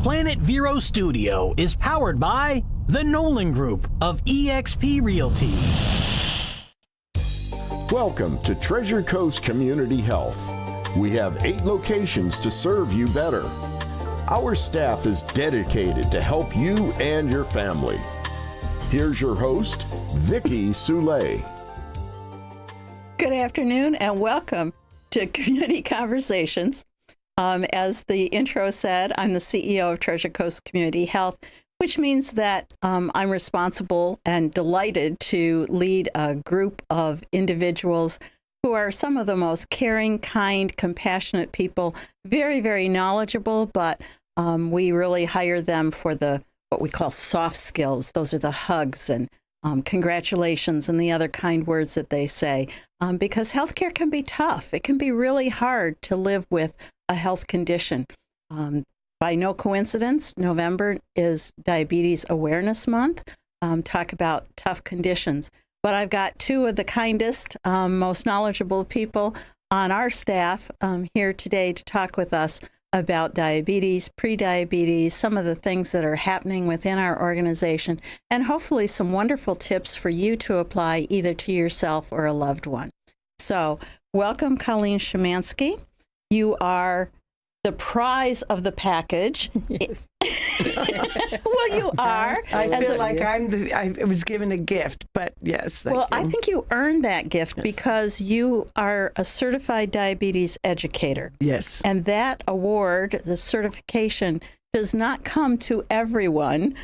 Planet Vero Studio is powered by the Nolan Group of eXp Realty. Welcome to Treasure Coast Community Health. We have 8 locations to serve you better. Our staff is dedicated to help you and your family. Here's your host, Vicki Soule. Good afternoon and welcome to Community Conversations. As the intro said, I'm the CEO of Treasure Coast Community Health, which means that I'm responsible and delighted to lead a group of individuals who are some of the most caring, kind, compassionate people, very, very knowledgeable, but we really hire them for what we call soft skills. Those are the hugs and congratulations and the other kind words that they say, because healthcare can be tough. It can be really hard to live with a health condition. By no coincidence, November is Diabetes Awareness Month. Talk about tough conditions. But I've got 2 of the kindest, most knowledgeable people on our staff here today to talk with us about diabetes, prediabetes, some of the things that are happening within our organization, and hopefully some wonderful tips for you to apply either to yourself or a loved one. So welcome, Colleen Symanski. You are the prize of the package. Yes. Well, you are. I feel like I was given a gift, but yes. Well, I think you earned that gift because you are a certified diabetes educator. Yes. And that award, the certification, does not come to everyone,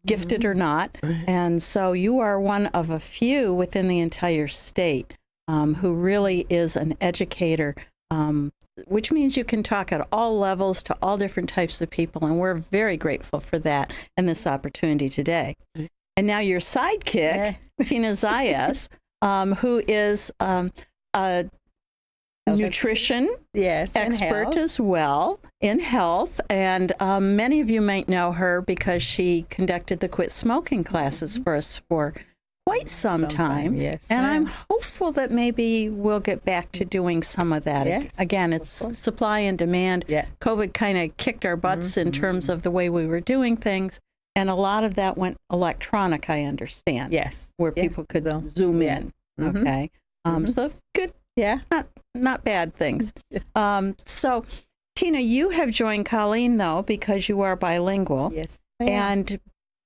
gifted or not. Right. And so you are one of a few within the entire state who really is an educator, which means you can talk at all levels to all different types of people. And we're very grateful for that and this opportunity today. And now your sidekick, Tina Zayas, who is a nutrition expert as well in health. And many of you might know her because she conducted the quit smoking classes for us for quite some time. Yes. And I'm hopeful that maybe we'll get back to doing some of that. Yes, Again, it's supply and demand. Yeah. COVID kind of kicked our butts in terms of the way we were doing things. And a lot of that went electronic, I understand. Yes. Where people could zoom in. Okay. So good. Yeah. Not bad things. So, Tina, you have joined Colleen, though, because you are bilingual. Yes. And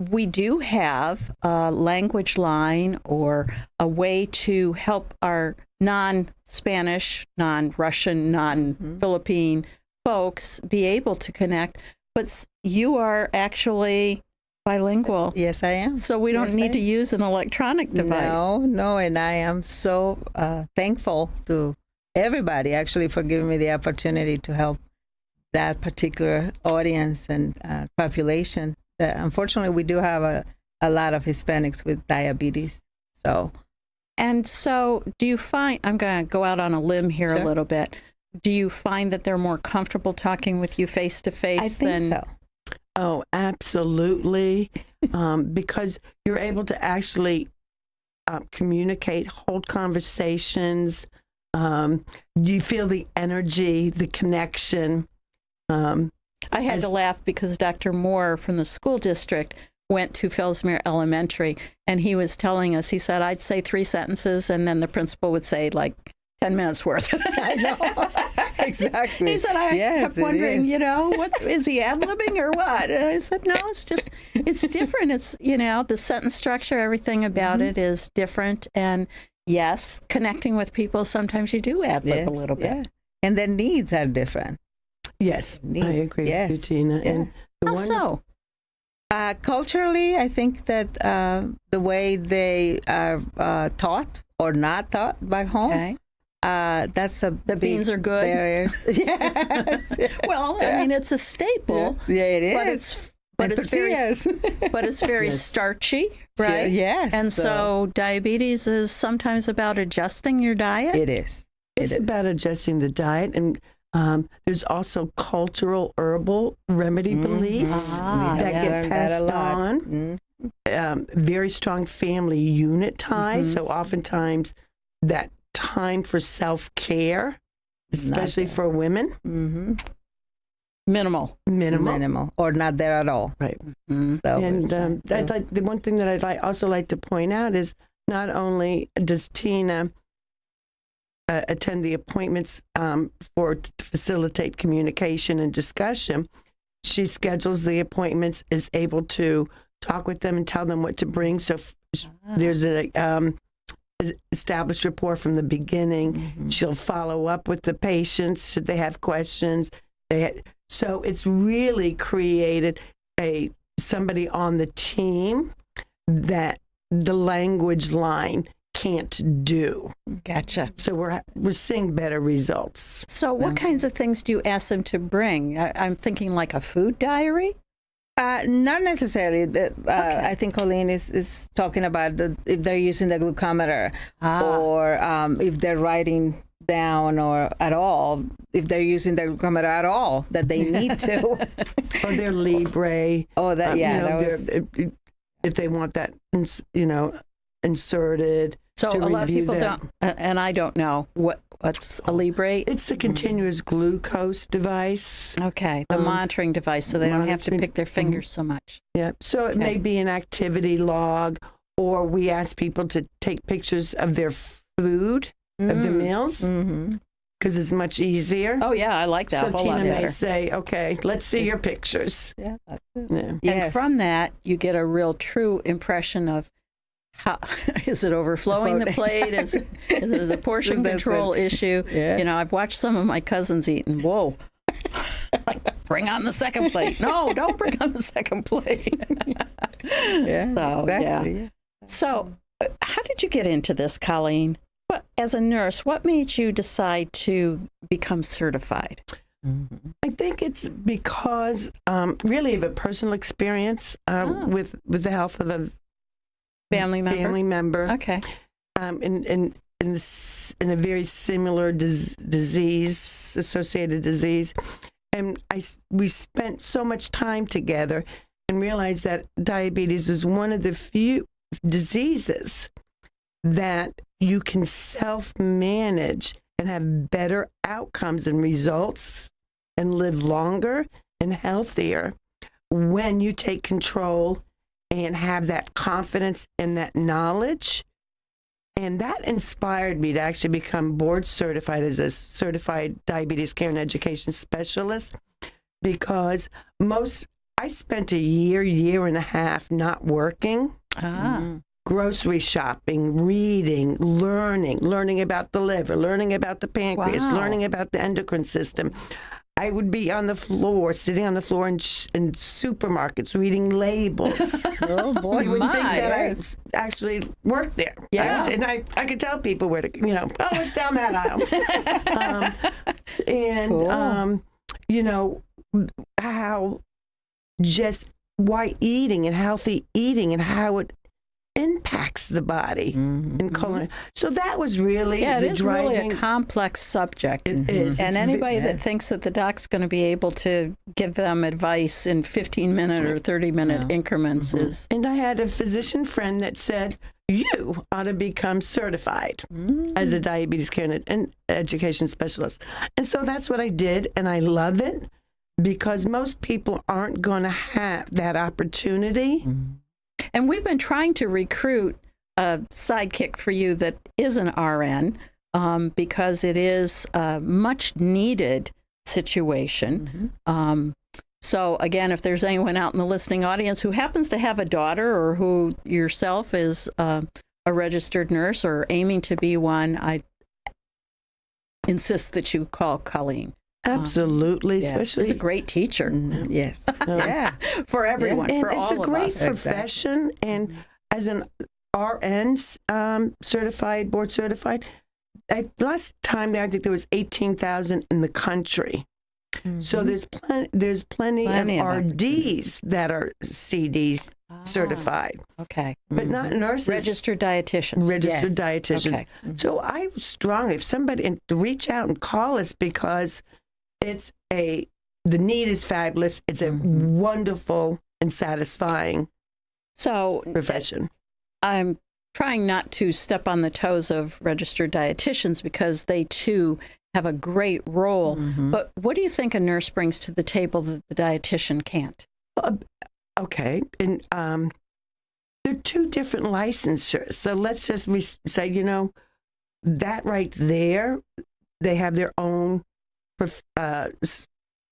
we do have a language line or a way to help our non-Spanish, non-Russian, non-Philippine folks be able to connect. But you are actually bilingual. Yes, I am. So we don't need to use an electronic device. No, and I am so thankful to everybody, actually, for giving me the opportunity to help that particular audience and population. Unfortunately, we do have a lot of Hispanics with diabetes. So do you find, I'm going to go out on a limb here a little bit, do you find that they're more comfortable talking with you face to face? I think so. Oh, absolutely. Because you're able to actually communicate, hold conversations. You feel the energy, the connection. I had to laugh because Dr. Moore from the school district went to Fellsmere Elementary, and he was telling us, he said, I'd say 3 sentences, and then the principal would say, like, 10 minutes worth. I know. Exactly. He said, I kept wondering, what is he ad-libbing or what? And I said, no, it's different. It's, the sentence structure, everything about it is different. And yes, connecting with people, sometimes you do ad-lib a little bit. Yeah. And their needs are different. Yes, I agree with you, Tina. Yeah. And How so? Culturally, I think that the way they are taught or not taught back home, that's the beans are good. Barriers. Yes. Well, I mean, it's a staple. Yeah, it is. But it's very starchy, right? Yes. And so diabetes is sometimes about adjusting your diet. It is. It's about adjusting the diet, and there's also cultural herbal remedy beliefs that get passed on. Very strong family unit ties. So oftentimes that time for self-care, especially for women, minimal, or not there at all. Right. Mm-hmm. So, And the one thing that also like to point out is not only does Tina attend the appointments to facilitate communication and discussion, she schedules the appointments, is able to talk with them and tell them what to bring. So there's a established rapport from the beginning. Mm-hmm. She'll follow up with the patients should they have questions. So it's really created somebody on the team that the language line can't do. Gotcha. So we're seeing better results. So what kinds of things do you ask them to bring? I'm thinking like a food diary? Not necessarily. I think Colleen is talking about if they're using the glucometer or if they're writing down or at all, if they're using the glucometer at all, that they need to. Or their Libre. Oh, that, if they want that, inserted. So a lot of people don't, and I don't know what's a Libre. It's the continuous glucose device. Okay, the monitoring device, so they don't have to pick their fingers so much. Yeah, so it may be an activity log, or we ask people to take pictures of their food, of their meals, because it's much easier. Oh yeah, I like that. So Tina may say, "Okay, let's see your pictures." Yeah, that's it. Yeah. Yes. And from that, you get a real true impression of how is it overflowing the plate? Is it the portion control issue? Yeah. I've watched some of my cousins eat, and whoa, like, bring on the second plate. No, don't bring on the second plate. Yeah. So exactly. yeah. So, how did you get into this, Colleen? As a nurse, what made you decide to become certified? I think it's because really of a personal experience with the health of a family member. Okay. In a very similar associated disease, and we spent so much time together and realized that diabetes was one of the few diseases that you can self-manage and have better outcomes and results and live longer and healthier when you take control and have that confidence and that knowledge. And that inspired me to actually become board certified as a certified diabetes care and education specialist, because I spent a year and a half not working. Grocery shopping, reading, learning about the liver, learning about the pancreas, learning about the endocrine system. I would be on the floor, sitting on the floor in supermarkets, reading labels. Oh, boy, you wouldn't think that I actually worked there. Yeah. And I could tell people where to, it's down that aisle. How why eating and healthy eating and how it impacts the body and colon. So that was really the driving. It is really a complex subject. It is. And anybody that thinks that the doc's going to be able to give them advice in 15-minute or 30-minute increments is. And I had a physician friend that said, you ought to become certified as a diabetes care and education specialist. And so that's what I did, and I love it, because most people aren't going to have that opportunity. And we've been trying to recruit a sidekick for you that is an RN because it is a much needed situation. So again, if there's anyone out in the listening audience who happens to have a daughter or who yourself is a registered nurse or aiming to be one, I insist that you call Colleen. Absolutely, especially she's a great teacher. Yes, for everyone, and for it's all a of great us. profession. And as an RN certified, board certified, last time there, I think there was 18,000 in the country. So there's plenty of RDs that are CD certified. Okay, but not nurses. Registered dietitians. Registered dietitians. Okay. So I strongly, if somebody to reach out and call us, because the need is fabulous. It's a wonderful and satisfying profession. I'm trying not to step on the toes of registered dietitians because they too have a great role. But what do you think a nurse brings to the table that the dietitian can't? Okay. And there are two different licensures. So let's just say, that right there, they have their own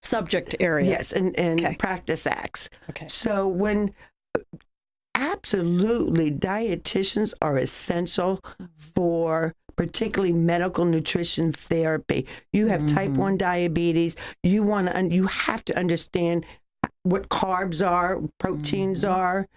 Subject area. Yes, and practice acts. Okay. So when absolutely dietitians are essential for particularly medical nutrition therapy. You have type 1 diabetes. You have to understand what carbs are, proteins are,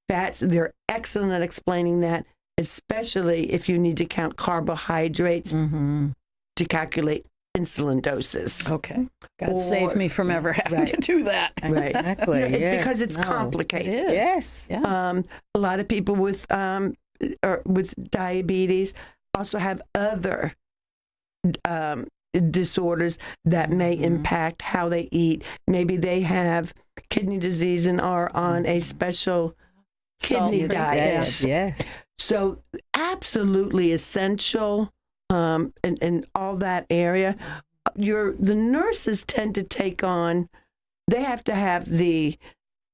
fats. They're excellent at explaining that, especially if you need to count carbohydrates to calculate insulin doses. Okay. God save me from ever having to do that. Right. Exactly. Yes. Because it's complicated. It is. Yes. Yeah. A lot of people with diabetes also have other disorders that may impact how they eat. Maybe they have kidney disease and are on a special kidney diet. Yeah. So absolutely essential in all that area. The nurses tend to take on, they have to have they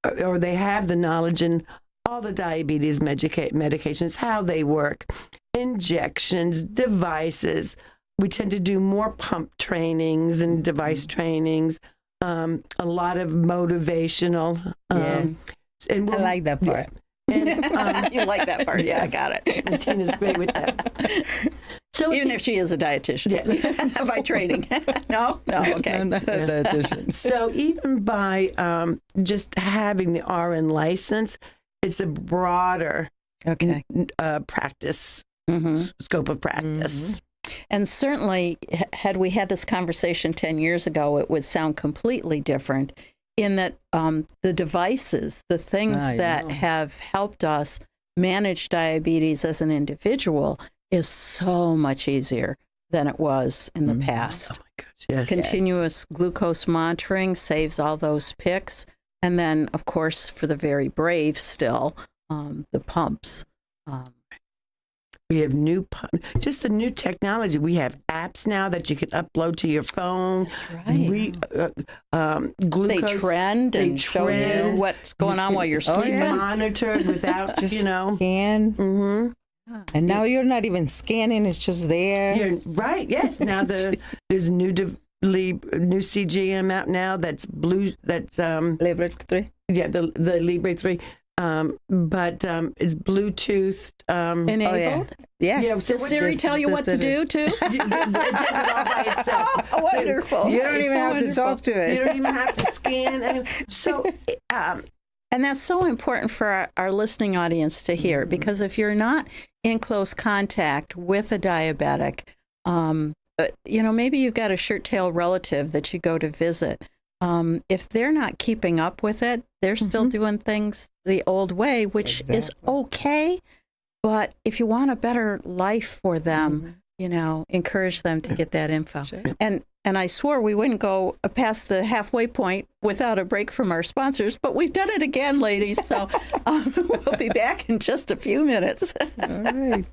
have the knowledge in all the diabetes medications, how they work, injections, devices. We tend to do more pump trainings and device trainings, a lot of motivational. Yes. And I like that part. And, You like that part? Yeah, I yes. got it. And Tina's great with that. So Even if she is a dietitian. Yes. By training. No, okay. I'm not a dietitian. So even by just having the RN license, it's a broader practice, scope of practice. And certainly, had we had this conversation 10 years ago, it would sound completely different in that the devices, the things that have helped us manage diabetes as an individual is so much easier than it was in the past. Oh my gosh, yes. Continuous glucose monitoring saves all those pics. And then, of course, for the very brave still, the pumps. We have just the new technology. We have apps now that you can upload to your phone. That's right. Glucose. They trend and show you what's going on while you're sleeping. Monitored without, Just scan. And now you're not even scanning; it's just there. You're right. Yes. Now there's a new CGM out now that's blue. That's Libre 3. Yeah, the Libre 3. But it's Bluetooth Enabled? Yes. Yeah, so Does Siri tell you what to do, too? It does it all by itself. Oh, wonderful. You don't even have to talk to it. You don't even have to scan. So, and that's so important for our listening audience to hear, because if you're not in close contact with a diabetic, maybe you've got a shirt-tail relative that you go to visit. If they're not keeping up with it, they're still doing things the old way, which is okay. But if you want a better life for them, encourage them to get that info. Sure. And I swore we wouldn't go past the halfway point without a break from our sponsors, but we've done it again, ladies. So we'll be back in just a few minutes. All right.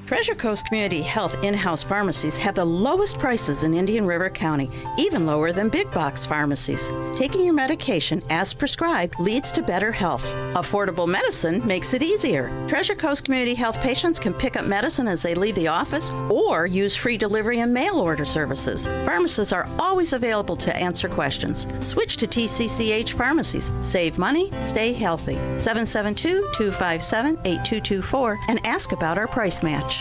Treasure Coast Community Health in-house pharmacies have the lowest prices in Indian River County, even lower than big box pharmacies. Taking your medication as prescribed leads to better health. Affordable medicine makes it easier. Treasure Coast Community Health patients can pick up medicine as they leave the office or use free delivery and mail order services. Pharmacists are always available to answer questions. Switch to TCCH pharmacies. Save money, stay healthy. 772-257-8224 and ask about our price match.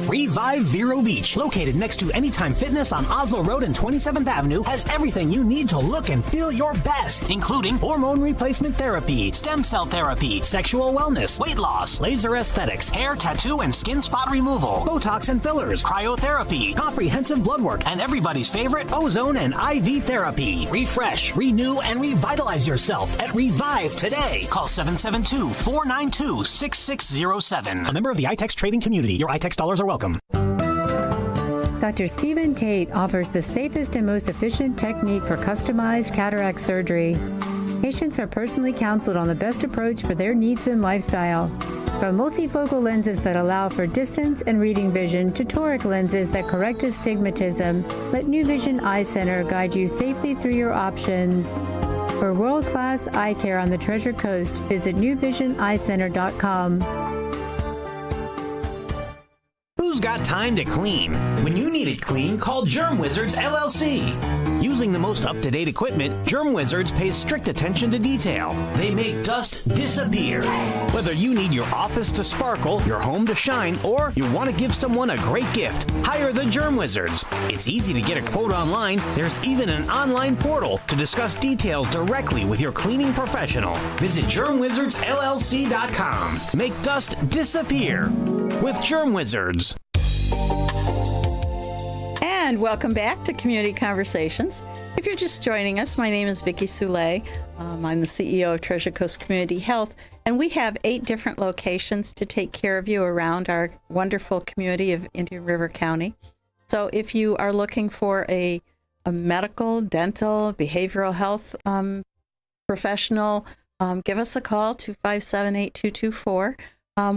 Revive Vero Beach, located next to Anytime Fitness on Oslo Road and 27th Avenue, has everything you need to look and feel your best, including hormone replacement therapy, stem cell therapy, sexual wellness, weight loss, laser aesthetics, hair, tattoo, and skin spot removal, Botox and fillers, cryotherapy, comprehensive blood work, and everybody's favorite ozone and IV therapy. Refresh, renew, and revitalize yourself at Revive today. Call 772-492-6607. A member of the iTex trading community. Your iTex dollars are welcome. Dr. Stephen Tate offers the safest and most efficient technique for customized cataract surgery. Patients are personally counseled on the best approach for their needs and lifestyle. From multifocal lenses that allow for distance and reading vision to toric lenses that correct astigmatism, let New Vision Eye Center guide you safely through your options. For world-class eye care on the Treasure Coast, visit newvisioneyecenter.com. Who's got time to clean? When you need it clean, call Germ Wizards LLC. Using the most up-to-date equipment, Germ Wizards pays strict attention to detail. They make dust disappear. Whether you need your office to sparkle, your home to shine, or you want to give someone a great gift, hire the Germ Wizards. It's easy to get a quote online. There's even an online portal to discuss details directly with your cleaning professional. Visit GermWizardsLLC.com. Make dust disappear with Germ Wizards. And welcome back to Community Conversations. If you're just joining us, my name is Vicki Soule. I'm the CEO of Treasure Coast Community Health, and we have 8 different locations to take care of you around our wonderful community of Indian River County. So if you are looking for a medical, dental, behavioral health professional, give us a call, 257-8224.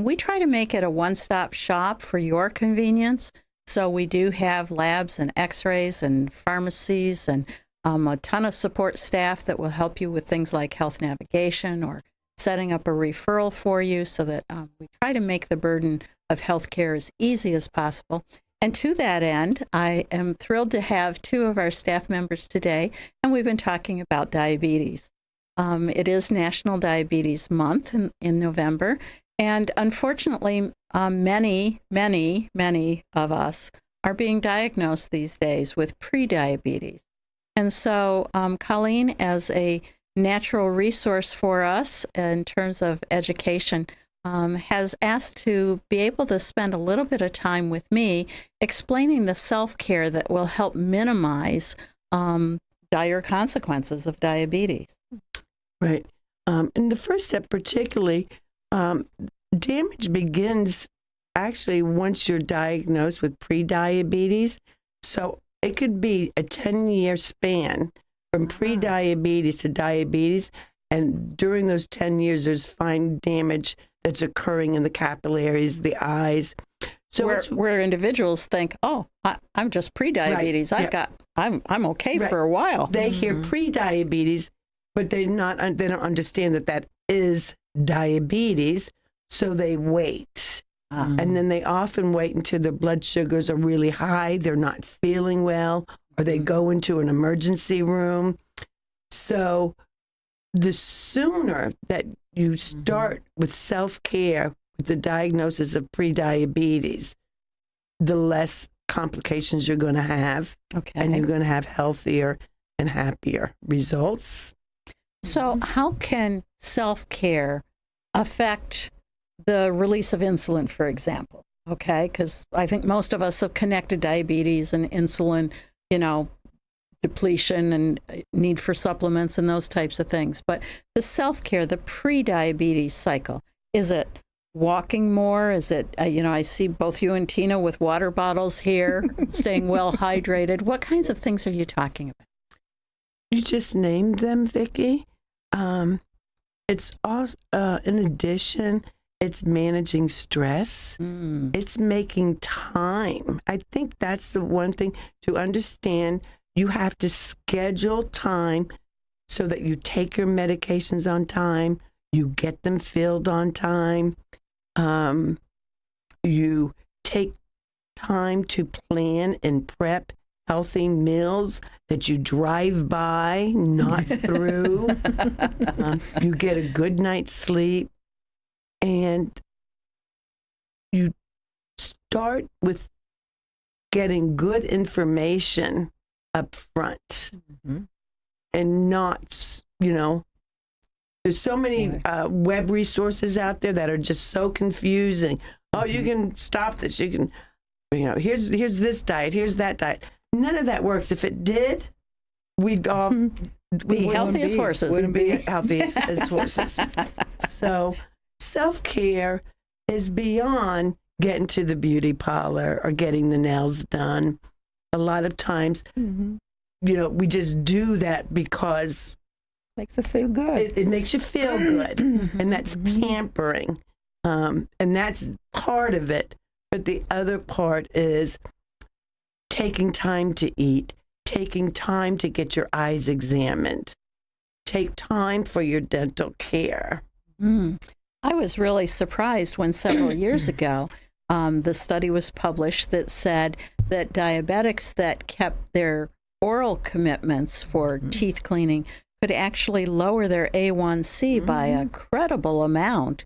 We try to make it a one-stop shop for your convenience. So we do have labs and x-rays and pharmacies and a ton of support staff that will help you with things like health navigation or setting up a referral for you, so that we try to make the burden of healthcare as easy as possible. And to that end, I am thrilled to have 2 of our staff members today, and we've been talking about diabetes. It is National Diabetes Month in November, and unfortunately, many of us are being diagnosed these days with prediabetes. And so Colleen, as a natural resource for us in terms of education, has asked to be able to spend a little bit of time with me explaining the self-care that will help minimize dire consequences of diabetes. Right. And the first step particularly, damage begins actually once you're diagnosed with prediabetes. So it could be a 10-year span from prediabetes to diabetes. And during those 10 years, there's fine damage that's occurring in the capillaries, the eyes. So where individuals think, oh, I'm just prediabetes. Right, I'm okay for a while. They hear prediabetes, but they don't understand that is diabetes. So they wait. And then they often wait until their blood sugars are really high, they're not feeling well, or they go into an emergency room. So the sooner that you start with self-care with the diagnosis of prediabetes, the less complications you're going to have. Okay. And you're going to have healthier and happier results. So how can self-care affect the release of insulin, for example? Okay, because I think most of us have connected diabetes and insulin, depletion and need for supplements and those types of things. But the self-care, the pre-diabetes cycle, is it walking more? Is it, I see both you and Tina with water bottles here, staying well hydrated. What kinds of things are you talking about? You just named them, Vicki. It's also, in addition, it's managing stress. It's making time. I think that's the one thing to understand. You have to schedule time so that you take your medications on time, you get them filled on time, you take time to plan and prep healthy meals that you drive by, not through. You get a good night's sleep, and you start with getting good information up front, and not, there's so many web resources out there that are just so confusing. Oh, you can stop this. You can, here's this diet, here's that diet. None of that works. If it did, we'd all be healthy as horses. Wouldn't be healthy as horses. So self-care is beyond getting to the beauty parlor or getting the nails done. A lot of times, we just do that because Makes it feel good. It makes you feel good, and that's pampering, and that's part of it. But the other part is taking time to eat, taking time to get your eyes examined, take time for your dental care. I was really surprised when several years ago the study was published that said that diabetics that kept their oral commitments for teeth cleaning could actually lower their A1C by a credible amount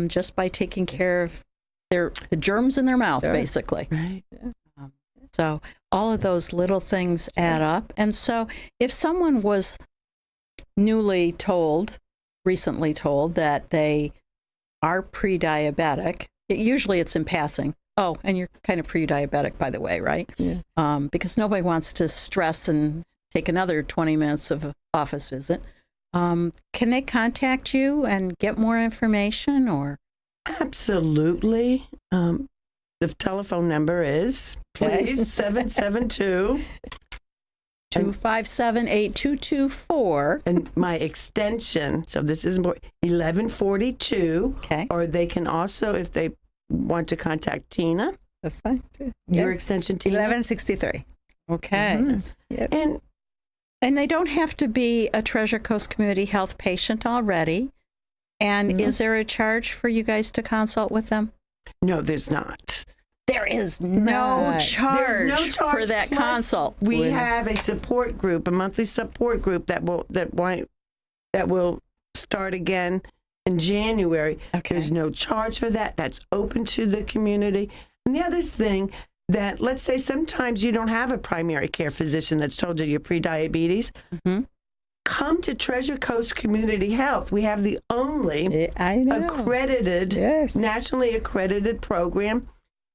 just by taking care of the germs in their mouth, basically. Right. So all of those little things add up. And so if someone was recently told that they are pre-diabetic, usually it's in passing. Oh, and you're kind of pre-diabetic, by the way, right? Yeah. Because nobody wants to stress and take another 20 minutes of office visit. Can they contact you and get more information, or? Absolutely. The telephone number is, please, 772. 257-8224. And my extension, so this is important, 1142. Okay. Or they can also, if they want to contact Tina. That's fine, too. Your Yes. extension, Tina? 1163. Okay. Yes. And they don't have to be a Treasure Coast Community Health patient already. And is there a charge for you guys to consult with them? No, there's not. There is no Right. charge, There's no charge for that plus consult. We have a support group, a monthly support group that will start again in January. Okay. There's no charge for that. That's open to the community. And the other thing that, let's say sometimes you don't have a primary care physician that's told you you're pre-diabetes. Come to Treasure Coast Community Health. We have the only I know. accredited, Yes. nationally accredited program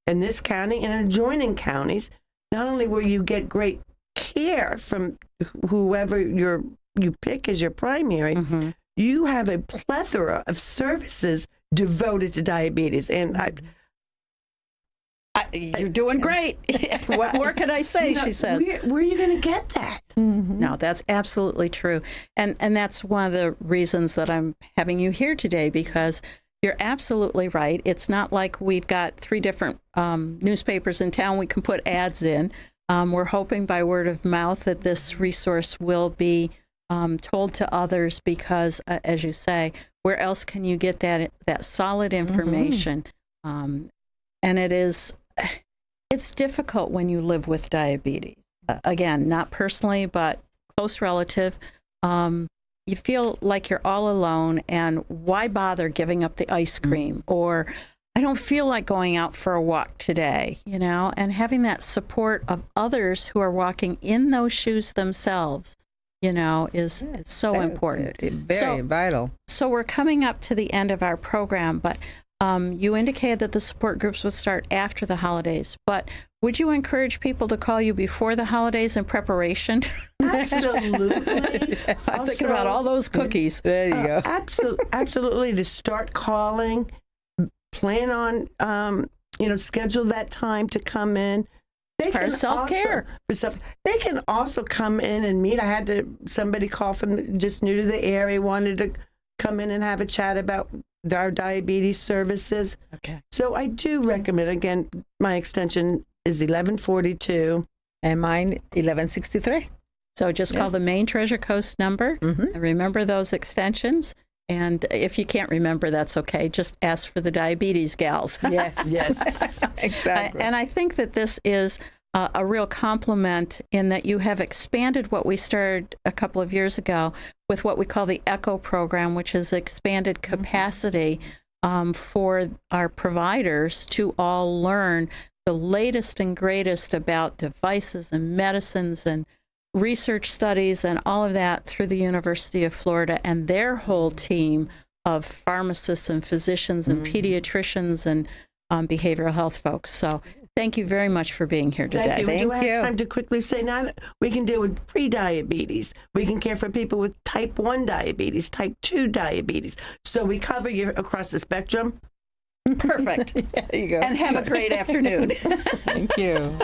in this county and adjoining counties. Not only will you get great care from whoever you pick as your primary, you have a plethora of services devoted to diabetes. And You're doing great. What more can I say, she says. Where are you going to get that? No, that's absolutely true. And that's one of the reasons that I'm having you here today, because you're absolutely right. It's not like we've got 3 different newspapers in town we can put ads in. We're hoping by word of mouth that this resource will be told to others because, as you say, where else can you get that solid information? And it's difficult when you live with diabetes. Again, not personally, but close relative. You feel like you're all alone, and why bother giving up the ice cream? Or I don't feel like going out for a walk today, and having that support of others who are walking in those shoes themselves, is so important. Very vital. So we're coming up to the end of our program, but you indicated that the support groups would start after the holidays, but would you encourage people to call you before the holidays in preparation? Absolutely. I'm thinking about all those cookies. There you go. Absolutely. To start calling, plan on, schedule that time to come in. They part of self-care. They can also come in and meet. I had somebody call from just new to the area, wanted to come in and have a chat about our diabetes services. Okay. So I do recommend, again, my extension is 1142. And mine, 1163. So just call the main Treasure Coast number. And remember those extensions. And if you can't remember, that's okay. Just ask for the diabetes gals. Yes. Yes. Exactly. And I think that this is a real compliment in that you have expanded what we started a couple of years ago with what we call the ECHO program, which is expanded capacity for our providers to all learn the latest and greatest about devices and medicines and research studies and all of that through the University of Florida and their whole team of pharmacists and physicians and pediatricians and behavioral health folks. So thank you very much for being here today. Thank you. Thank Do I have you. time to quickly say now we can deal with pre-diabetes. We can care for people with type 1 diabetes, type 2 diabetes. So we cover you across the spectrum. Perfect. There you go. And have a great afternoon. Thank you.